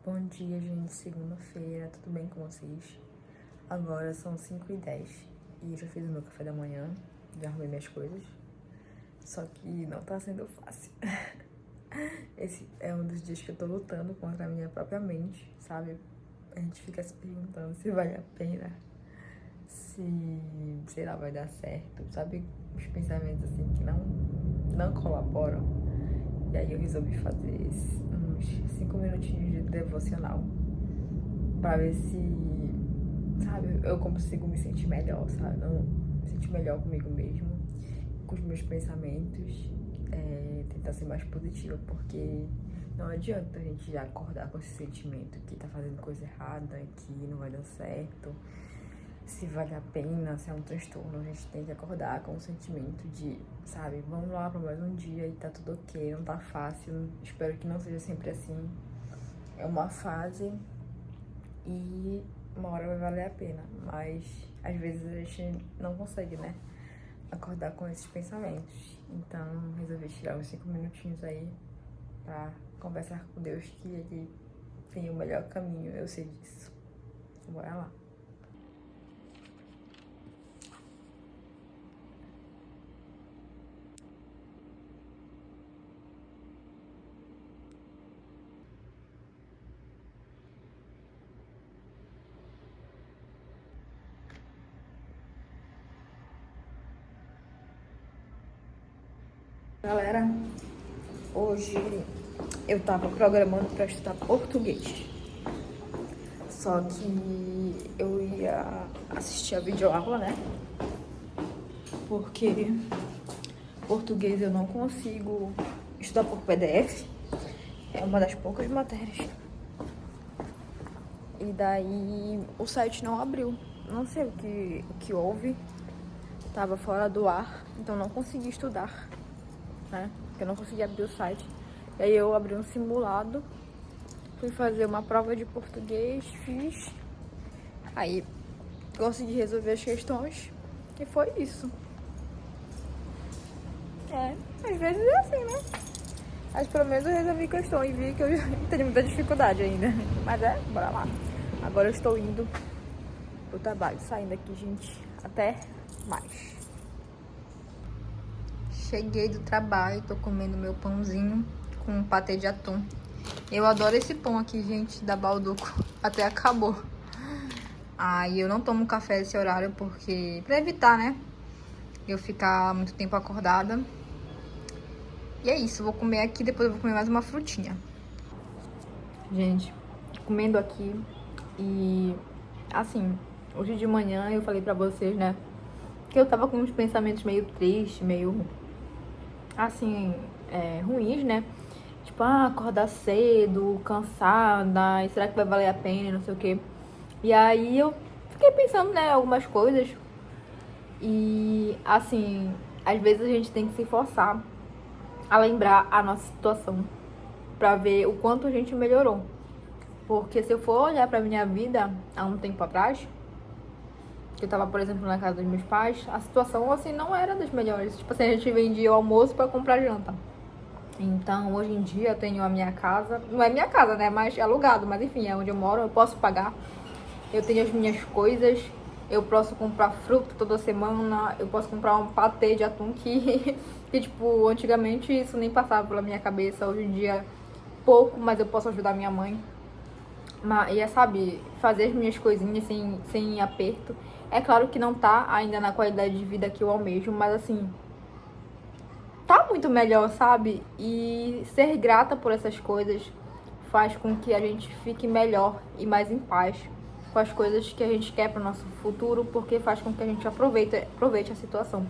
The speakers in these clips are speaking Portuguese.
Bom dia, gente. Segunda-feira, tudo bem com vocês? Agora são 5h10 e eu já fiz o meu café da manhã, já arrumei minhas coisas, só que não tá sendo fácil. Esse é um dos dias que eu tô lutando contra a minha própria mente, sabe? A gente fica se perguntando se vale a pena, se, sei lá, vai dar certo, sabe? Os pensamentos assim que não colaboram. E aí eu resolvi fazer uns 5 minutinhos de devocional pra ver se, sabe, eu consigo me sentir melhor, sabe? Não me sentir melhor comigo mesmo, com os meus pensamentos, tentar ser mais positiva, porque não adianta a gente já acordar com esse sentimento que tá fazendo coisa errada, que não vai dar certo, se vale a pena, se é um transtorno. A gente tem que acordar com o sentimento de, sabe, vamos lá para mais um dia e tá tudo ok, não tá fácil, espero que não seja sempre assim, é uma fase e uma hora vai valer a pena, mas às vezes a gente não consegue, né, acordar com esses pensamentos. Então resolvi tirar uns 5 minutinhos aí pra conversar com Deus, que Ele tem o melhor caminho, eu sei disso. Bora lá. Galera, hoje eu tava programando pra estudar português, só que eu ia assistir a videoaula, né? Porque português eu não consigo estudar por PDF, é uma das poucas matérias. E daí o site não abriu, não sei o que houve, tava fora do ar, então não consegui estudar, né? Porque eu não consegui abrir o site. E aí eu abri um simulado, fui fazer uma prova de português, fiz. Aí consegui resolver as questões e foi isso. Às vezes é assim, né? Mas pelo menos eu resolvi questão e vi que eu tenho muita dificuldade ainda. Mas bora lá. Agora eu estou indo pro trabalho, saindo aqui, gente. Até mais. Cheguei do trabalho, tô comendo meu pãozinho com um patê de atum. Eu adoro esse pão aqui, gente, da Balduco. Até acabou. Aí eu não tomo café nesse horário porque... pra evitar, né? Eu ficar muito tempo acordada. E é isso, vou comer aqui, depois eu vou comer mais uma frutinha. Gente, comendo aqui e... assim, hoje de manhã eu falei pra vocês, né? Que eu tava com uns pensamentos meio tristes, meio... assim, ruins, né? Tipo, acordar cedo, cansada, e será que vai valer a pena, não sei o quê. E aí eu fiquei pensando, né, algumas coisas. E, assim, às vezes a gente tem que se forçar a lembrar a nossa situação pra ver o quanto a gente melhorou. Porque se eu for olhar pra minha vida há um tempo atrás, que eu tava, por exemplo, na casa dos meus pais, a situação, assim, não era das melhores. Tipo assim, a gente vendia o almoço pra comprar janta. Então, hoje em dia, eu tenho a minha casa. Não é minha casa, né? Mas é alugado. Mas, enfim, é onde eu moro. Eu posso pagar. Eu tenho as minhas coisas. Eu posso comprar fruta toda semana. Eu posso comprar um patê de atum que tipo, antigamente isso nem passava pela minha cabeça. Hoje em dia, pouco, mas eu posso ajudar minha mãe. E sabe, fazer as minhas coisinhas sem aperto. É claro que não tá ainda na qualidade de vida que eu almejo, mas assim... tá muito melhor, sabe? E ser grata por essas coisas faz com que a gente fique melhor e mais em paz com as coisas que a gente quer pro nosso futuro, porque faz com que a gente aproveite a situação.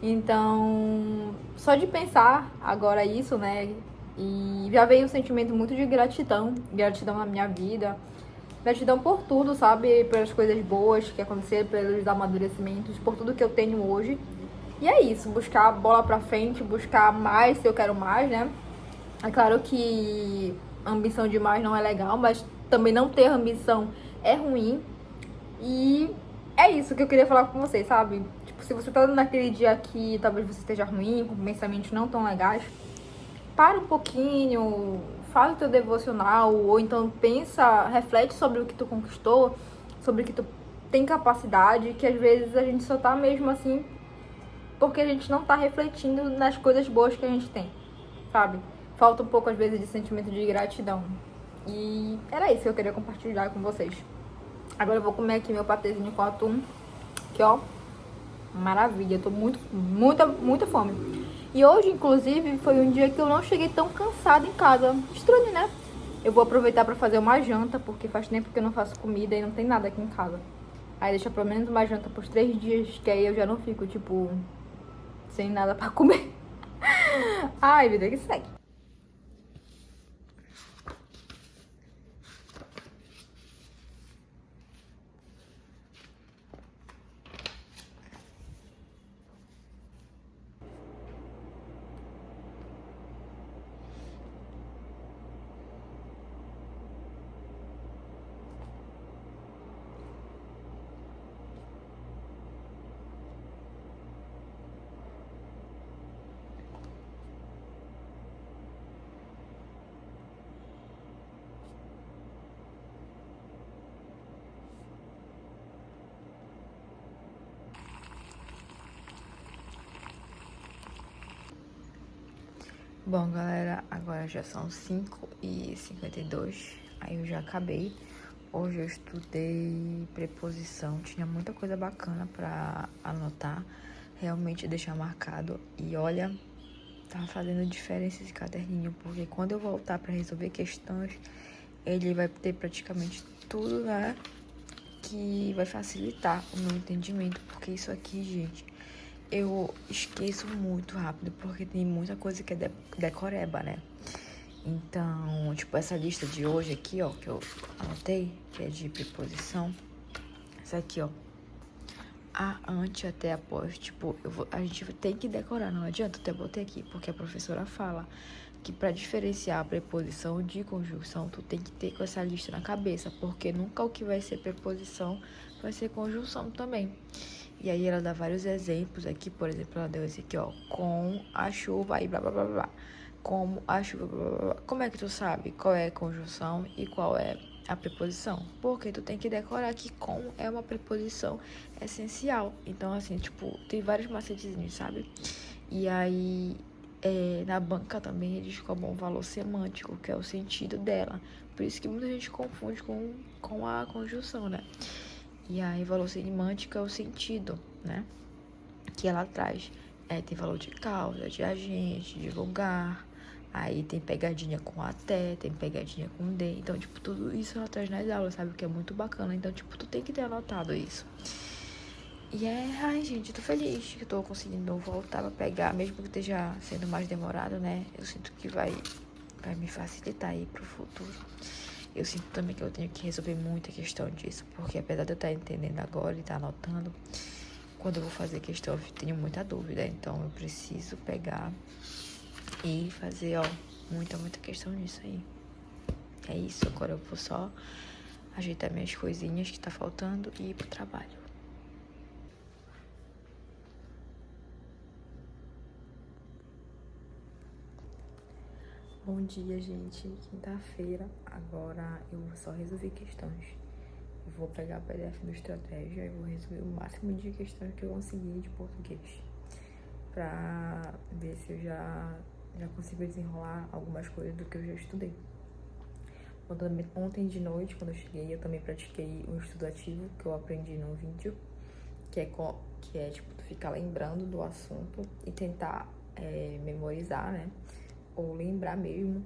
Então, só de pensar agora isso, né? E já veio um sentimento muito de gratidão na minha vida. Gratidão por tudo, sabe? Pelas coisas boas que aconteceram, pelos amadurecimentos, por tudo que eu tenho hoje. E é isso, buscar a bola pra frente, buscar mais se eu quero mais, né? É claro que ambição demais não é legal, mas também não ter ambição é ruim. E é isso que eu queria falar com vocês, sabe? Tipo, se você tá naquele dia que talvez você esteja ruim, com pensamentos não tão legais, para um pouquinho, faz o teu devocional, ou então pensa, reflete sobre o que tu conquistou, sobre o que tu tem capacidade, que às vezes a gente só tá mesmo assim porque a gente não tá refletindo nas coisas boas que a gente tem, sabe? Falta um pouco às vezes de sentimento de gratidão. E era isso que eu queria compartilhar com vocês. Agora eu vou comer aqui meu patezinho com atum, que ó, maravilha, eu tô muita fome. E hoje, inclusive, foi um dia que eu não cheguei tão cansada em casa. Estranho, né? Eu vou aproveitar pra fazer uma janta, porque faz tempo que eu não faço comida e não tem nada aqui em casa. Aí deixa pelo menos uma janta pros 3 dias, que aí eu já não fico, tipo, sem nada pra comer. Ai, vida que segue. Bom, galera, agora já são 5h52, aí eu já acabei. Hoje eu estudei preposição, tinha muita coisa bacana pra anotar, realmente deixar marcado. E olha, tá fazendo diferença esse caderninho, porque quando eu voltar pra resolver questões, ele vai ter praticamente tudo, né, que vai facilitar o meu entendimento, porque isso aqui, gente, eu esqueço muito rápido, porque tem muita coisa que é decoreba, né? Então, tipo, essa lista de hoje aqui, ó, que eu anotei, que é de preposição. Essa aqui, ó. A, ante, até, após. Tipo, a gente tem que decorar, não adianta, eu até botei aqui, porque a professora fala que pra diferenciar a preposição de conjunção, tu tem que ter com essa lista na cabeça, porque nunca o que vai ser preposição vai ser conjunção também. E aí ela dá vários exemplos aqui, por exemplo, ela deu esse aqui, ó, com a chuva e blá blá blá blá. Como a chuva, blá blá blá. Como é que tu sabe qual é a conjunção e qual é a preposição? Porque tu tem que decorar que com é uma preposição essencial. Então, assim, tipo, tem vários macetezinhos, sabe? E aí, na banca também eles cobram um valor semântico, que é o sentido dela. Por isso que muita gente confunde com a conjunção, né? E aí, valor semântico é o sentido, né? Que ela traz. Tem valor de causa, de agente, de lugar. Aí tem pegadinha com até, tem pegadinha com de. Então, tipo, tudo isso ela traz nas aulas, sabe? O que é muito bacana. Então, tipo, tu tem que ter anotado isso. E ai, gente, eu tô feliz que eu tô conseguindo voltar pra pegar, mesmo que esteja sendo mais demorado, né? Eu sinto que vai me facilitar aí pro futuro. Eu sinto também que eu tenho que resolver muita questão disso, porque apesar de eu estar entendendo agora e estar anotando, quando eu vou fazer questão eu tenho muita dúvida, então eu preciso pegar e fazer, ó, muita questão nisso aí. É isso, agora eu vou só ajeitar minhas coisinhas que tá faltando e ir pro trabalho. Bom dia, gente. Quinta-feira. Agora eu só resolvi questões. Eu vou pegar o PDF do Estratégia e vou resolver o máximo de questões que eu conseguir de português. Pra ver se eu já consigo desenrolar algumas coisas do que eu já estudei. Ontem de noite, quando eu cheguei, eu também pratiquei um estudo ativo que eu aprendi num vídeo. Que é tipo, tu ficar lembrando do assunto e tentar memorizar, né? Ou lembrar mesmo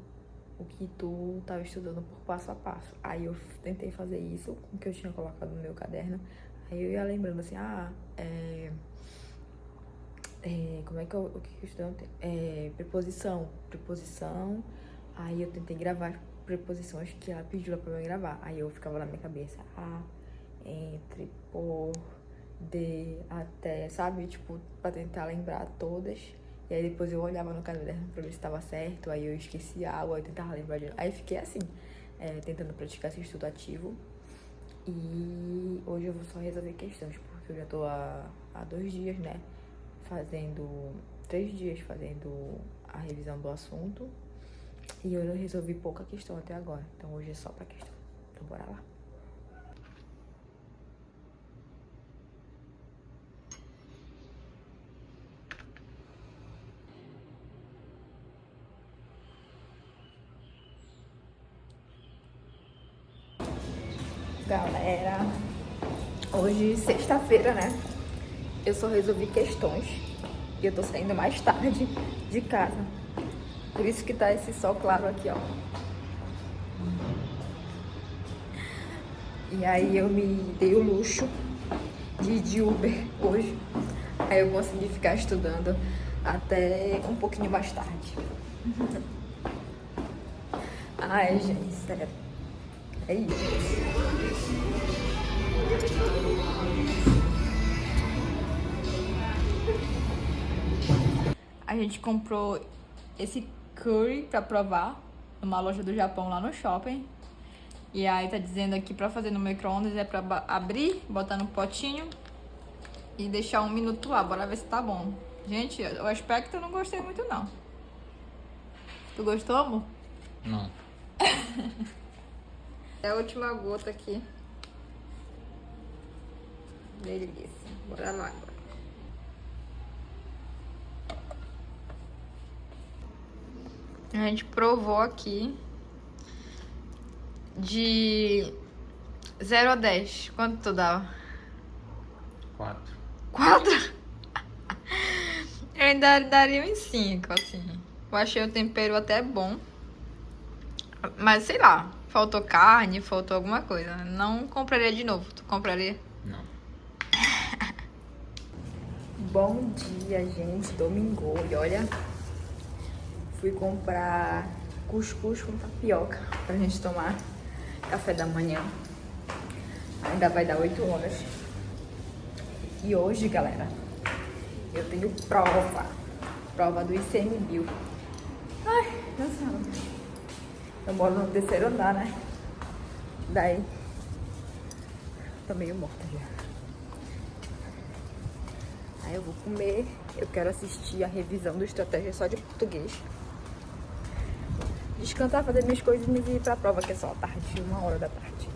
o que tu tava estudando por passo a passo. Aí eu tentei fazer isso com o que eu tinha colocado no meu caderno. Aí eu ia lembrando assim, como é que o que eu estudei ontem? Preposição. Aí eu tentei gravar as preposições que ela pediu pra eu gravar. Aí eu ficava na minha cabeça, entre, por, de, até, sabe? Tipo, pra tentar lembrar todas. E aí depois eu olhava no caderno pra ver se tava certo, aí eu esquecia algo, aí eu tentava lembrar de novo. Aí fiquei assim, tentando praticar esse estudo ativo. E hoje eu vou só resolver questões, porque eu já tô há 2 dias, né? 3 dias fazendo a revisão do assunto. E eu resolvi pouca questão até agora. Então hoje é só pra questão. Então bora lá. Galera, hoje sexta-feira, né? Eu só resolvi questões e eu tô saindo mais tarde de casa. Por isso que tá esse sol claro aqui, ó. E aí eu me dei o luxo de ir de Uber hoje. Aí eu consegui ficar estudando até um pouquinho mais tarde. Ai, gente, sério. É isso. A gente comprou esse curry pra provar numa loja do Japão lá no shopping. E aí tá dizendo aqui pra fazer no micro-ondas é pra abrir, botar no potinho e deixar 1 minuto lá. Bora ver se tá bom. Gente, o aspecto eu não gostei muito não. Tu gostou, amor? Não. É a última gota aqui. Delícia. Bora lá agora. A gente provou aqui de 0 a 10. Quanto tu dava? 4. 4? Eu ainda daria uns 5, assim. Eu achei o tempero até bom. Mas sei lá, faltou carne, faltou alguma coisa. Não compraria de novo. Tu compraria? Não. Bom dia, gente. Domingo. E olha, fui comprar cuscuz com tapioca pra gente tomar café da manhã. Ainda vai dar 8 horas. E hoje, galera, eu tenho prova do ICMBio. Ai, cansada. Eu moro no 3º andar, né? Daí tô meio morta já. Aí eu vou comer. Eu quero assistir a revisão do Estratégia só de português. Descansar, fazer minhas coisas e ir pra prova, que é só à tarde, 1h da tarde.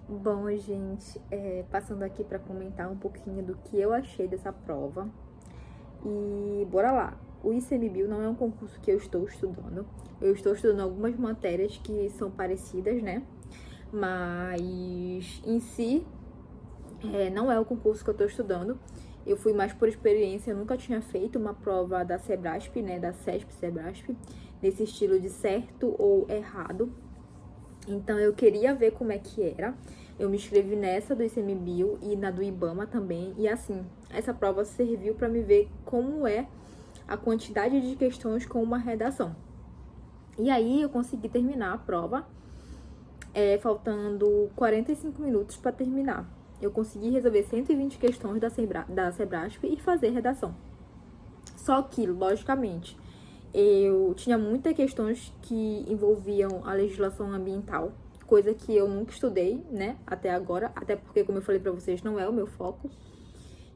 Bom, gente, passando aqui para comentar um pouquinho do que eu achei dessa prova. E bora lá. O ICMBio não é um concurso que eu estou estudando. Eu estou estudando algumas matérias que são parecidas, né? Mas em si, não é o concurso que eu estou estudando. Eu fui mais por experiência, eu nunca tinha feito uma prova da Sebrasp, né? Da CESP-Sebrasp, nesse estilo de certo ou errado. Então eu queria ver como é que era. Eu me inscrevi nessa do ICMBio e na do IBAMA também. E assim, essa prova serviu para me ver como é a quantidade de questões com uma redação. E aí eu consegui terminar a prova, faltando 45 minutos para terminar. Eu consegui resolver 120 questões da Sebrasp e fazer redação. Só que, logicamente, eu tinha muitas questões que envolviam a legislação ambiental, coisa que eu nunca estudei, né, até agora, até porque, como eu falei pra vocês, não é o meu foco.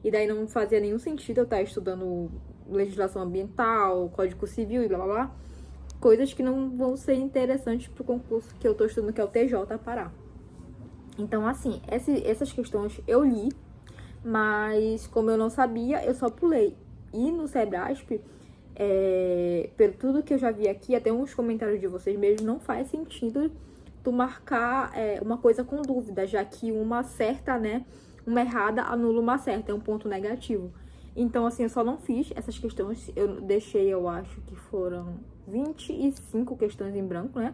E daí não fazia nenhum sentido eu estar estudando legislação ambiental, código civil e blá blá blá, coisas que não vão ser interessantes pro concurso que eu tô estudando, que é o TJ Pará. Então, assim, essas questões eu li, mas como eu não sabia, eu só pulei. E no Sebrasp, pelo tudo que eu já vi aqui, até uns comentários de vocês mesmo, não faz sentido tu marcar uma coisa com dúvida, já que uma certa, né, uma errada anula uma certa, é um ponto negativo. Então, assim, eu só não fiz essas questões, eu deixei, eu acho que foram 25 questões em branco, né,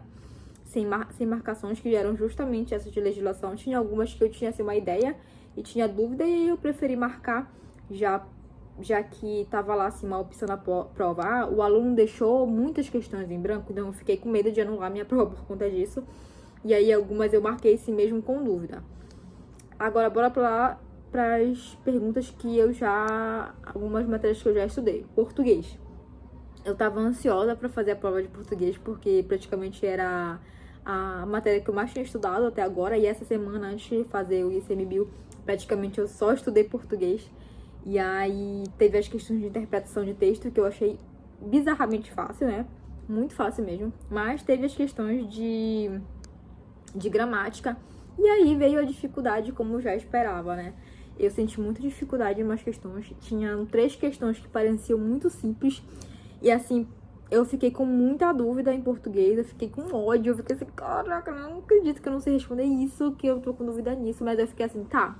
sem marcações, que eram justamente essas de legislação. Tinha algumas que eu tinha, assim, uma ideia e tinha dúvida, e eu preferi marcar já já que tava lá assim uma opção na prova, o aluno deixou muitas questões em branco, então eu fiquei com medo de anular minha prova por conta disso. E aí algumas eu marquei assim mesmo com dúvida. Agora bora para as perguntas que eu já... algumas matérias que eu já estudei. Português. Eu tava ansiosa para fazer a prova de português, porque praticamente era a matéria que eu mais tinha estudado até agora. E essa semana, antes de fazer o ICMBio, praticamente eu só estudei português. E aí teve as questões de interpretação de texto, que eu achei bizarramente fácil, né? Muito fácil mesmo. Mas teve as questões de gramática. E aí veio a dificuldade, como eu já esperava, né? Eu senti muita dificuldade em umas questões. Tinham 3 questões que pareciam muito simples. E assim, eu fiquei com muita dúvida em português. Eu fiquei com ódio. Eu fiquei assim, caraca, eu não acredito que eu não sei responder isso, que eu tô com dúvida nisso. Mas eu fiquei assim, tá.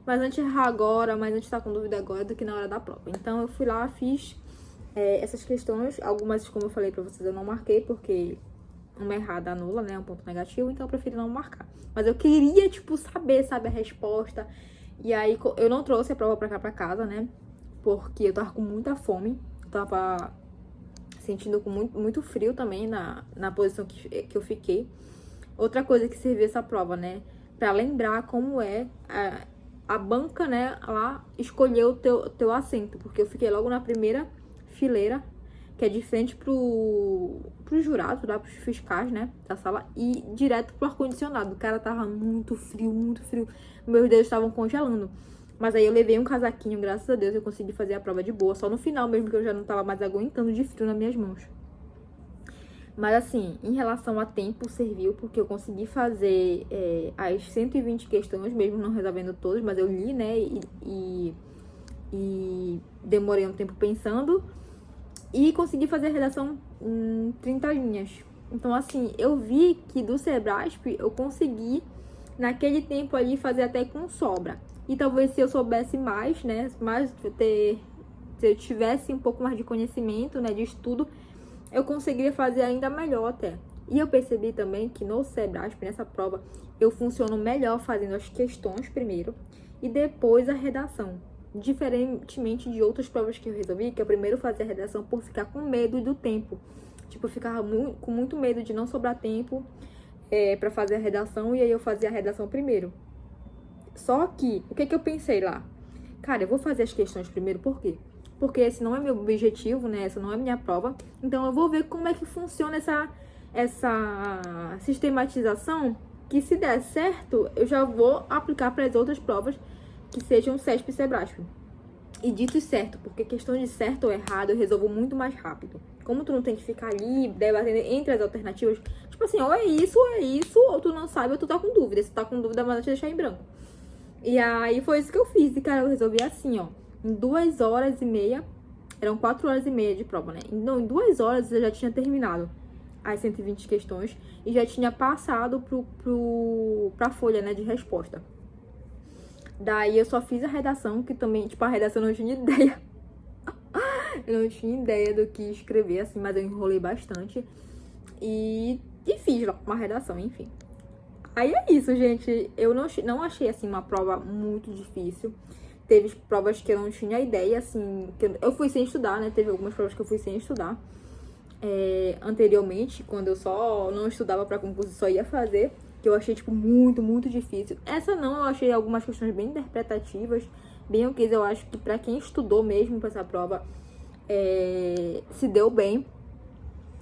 Mas antes de errar agora, mas antes de estar com dúvida agora do que na hora da prova. Então eu fui lá, fiz essas questões. Algumas, como eu falei pra vocês, eu não marquei, porque uma errada anula, né? Um ponto negativo, então eu preferi não marcar. Mas eu queria, tipo, saber, sabe, a resposta. E aí eu não trouxe a prova pra cá, pra casa, né? Porque eu tava com muita fome. Eu tava sentindo com muito frio também na posição que eu fiquei. Outra coisa que serviu essa prova, né? Pra lembrar como é a banca, né? Lá escolher o teu assento. Porque eu fiquei logo na primeira fileira, que é de frente pro jurado, lá pros fiscais, né, da sala, e direto pro ar-condicionado. O cara tava muito frio, meus dedos estavam congelando. Mas aí eu levei um casaquinho, graças a Deus, eu consegui fazer a prova de boa, só no final mesmo, que eu já não tava mais aguentando de frio nas minhas mãos. Mas assim, em relação a tempo, serviu, porque eu consegui fazer as 120 questões, mesmo não resolvendo todas, mas eu li, né, e demorei um tempo pensando. E consegui fazer a redação em 30 linhas. Então, assim, eu vi que do Sebrasp eu consegui, naquele tempo ali, fazer até com sobra. E talvez se eu soubesse mais, né, se eu tivesse um pouco mais de conhecimento, né, de estudo, eu conseguiria fazer ainda melhor até. E eu percebi também que no Sebrasp, nessa prova, eu funciono melhor fazendo as questões primeiro e depois a redação. Diferentemente de outras provas que eu resolvi, que eu primeiro fazia a redação por ficar com medo do tempo. Tipo, eu ficava com muito medo de não sobrar tempo pra fazer a redação, e aí eu fazia a redação primeiro. Só que, o que eu pensei lá? Cara, eu vou fazer as questões primeiro, por quê? Porque esse não é meu objetivo, né? Essa não é minha prova. Então eu vou ver como é que funciona essa sistematização, que se der certo, eu já vou aplicar para as outras provas que sejam CESP e Sebrasp. E dito certo, porque questão de certo ou errado eu resolvo muito mais rápido. Como tu não tem que ficar ali debatendo entre as alternativas, tipo assim, ou é isso, ou tu não sabe, ou tu tá com dúvida. Se tu tá com dúvida, mas não te deixar em branco. E aí foi isso que eu fiz. E, cara, eu resolvi assim, ó. Em 2 horas e meia, eram 4 horas e meia de prova, né? Então, em 2 horas eu já tinha terminado as 120 questões e já tinha passado pra folha, né, de resposta. Daí eu só fiz a redação, que também, tipo, a redação eu não tinha ideia. Eu não tinha ideia do que escrever, assim, mas eu enrolei bastante. E fiz lá uma redação, enfim. Aí é isso, gente. Eu não achei, assim, uma prova muito difícil. Teve provas que eu não tinha ideia, assim, que eu fui sem estudar, né? Teve algumas provas que eu fui sem estudar. Anteriormente, quando eu só não estudava pra concurso, só ia fazer, que eu achei, tipo, muito difícil. Essa não, eu achei algumas questões bem interpretativas, bem o que eu acho que pra quem estudou mesmo pra essa prova, se deu bem,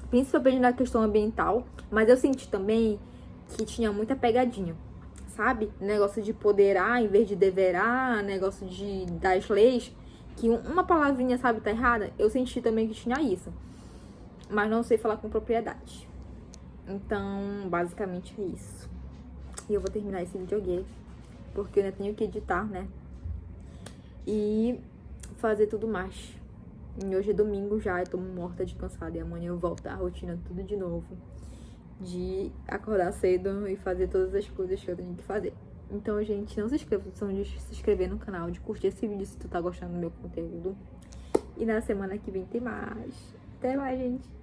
principalmente na questão ambiental, mas eu senti também que tinha muita pegadinha, sabe? Negócio de poderá em vez de deverá, negócio das leis, que uma palavrinha, sabe, tá errada. Eu senti também que tinha isso, mas não sei falar com propriedade. Então, basicamente é isso. E eu vou terminar esse vídeo aqui, porque eu ainda tenho que editar, né? E fazer tudo mais. E hoje é domingo já, eu tô morta de cansada. E amanhã eu volto à rotina tudo de novo. De acordar cedo e fazer todas as coisas que eu tenho que fazer. Então, gente, não se esqueça de se inscrever no canal, de curtir esse vídeo se tu tá gostando do meu conteúdo. E na semana que vem tem mais. Até mais, gente!